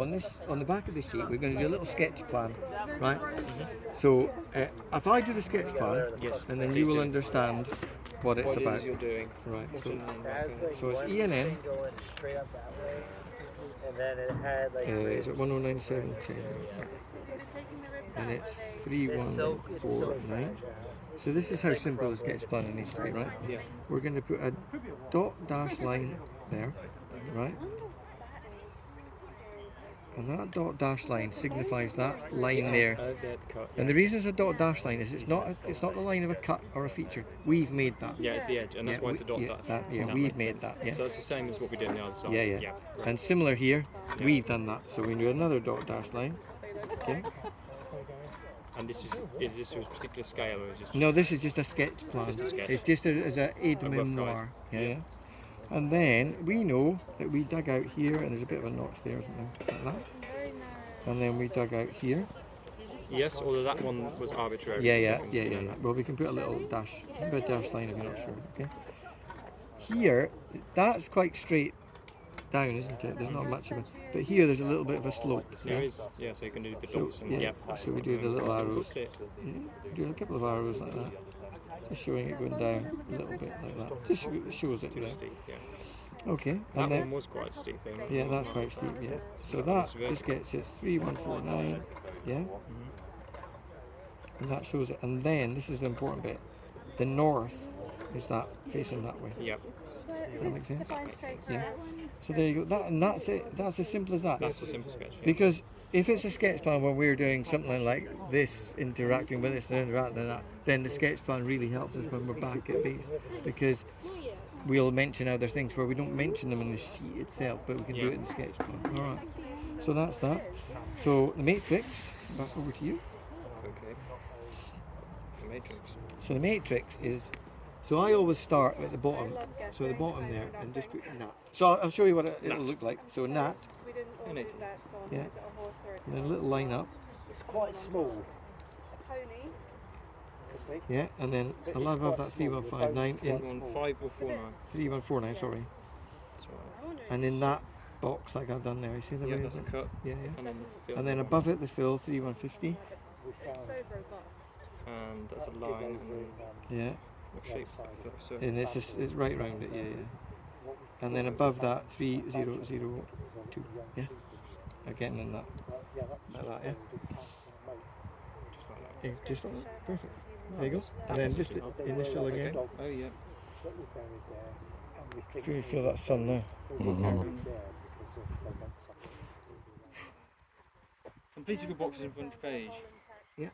on the back of the sheet, we're going to do a little sketch plan, right? So if I do the sketch plan, Yes, and then please you will do. understand what it's What it about. is you're doing. Right. What's So, in the so it's ENN. Straight up that way, and then it had like. Is it 109.710? And it's 3149. So this is how simple a sketch planner needs to be, right? Yeah. We're going to put a dot dash line there, right? And that dot dash line signifies that line there. Cut. And the reason it's a dot dash line is it's not the line of a cut or a feature. We've made that. Yeah, it's the edge, and that's why it's a dot dash. That That we've makes made sense. that. Yeah. So it's the same as what we did on the other side. Yeah. And similar here, we've done that. So we do another dot dash line. Okay. And this is this a particular scale or is this? No, this is just a sketch plan. Just a sketch. It's just as a aid rough memoir. guide. Yeah. And then we know that we dug out here, and there's a bit of a notch there, isn't there? Like that. And then we dug out here. Yes, although that one was arbitrary. Yeah. so we know that. Well, we can put a little dash, a dash line if you're not sure. Okay. Here, that's quite straight down, isn't it? There's not much of it. But here, there's a little bit of a slope. There is, yeah, so you can do the So, dots and yeah, so we do the little arrows. Booklet. Do a couple of arrows like that. Just showing it going down a little bit like that. Just shows it Too there. steep, yeah. Okay. That And then, one was quite steep, I think. yeah, that's quite steep, yeah. So that just gets it 3149, yeah? And that shows it. And then, this is the important bit, the north is that facing that way. Yep, Does that make sense? Yeah. So there you go. And that's it. That's as simple as that. that's a simple sketch. Yeah. Because if it's a sketch plan where we're doing something like this, interacting with this and interacting with that, then the sketch plan really helps us when we're back at base. Because we'll mention other things where we don't mention them in the sheet itself, but we can do it in the sketch plan. All right. So that's that. So the matrix, back over to you. Okay. The matrix. So the matrix is, so I always start at the bottom. So the bottom there, and just put nat. So I'll show you what it'll look like. So nat, We didn't And it- that on. Yeah. Is it a horse or a and then a little line up. It's quite small. pony? Yeah, and then a lot above that 3159 in 115 or 49. 3149, sorry. That's all right. I wonder if And in that box like I've done there, you see the Yeah, way that's a of it? cut. Yeah. And then fill. And then above it the fill 3150. it's so robust. And that's a line. And then Yeah. what shape is that? So And it's just it's right round it, yeah. And then above that 3002. Yeah. Again in that. Like that, yeah. just like that. It's just like that. Perfect. There you go. And then just the initial again. Oh yeah. Feel that sun there. Completed your boxes in front page. Yeah.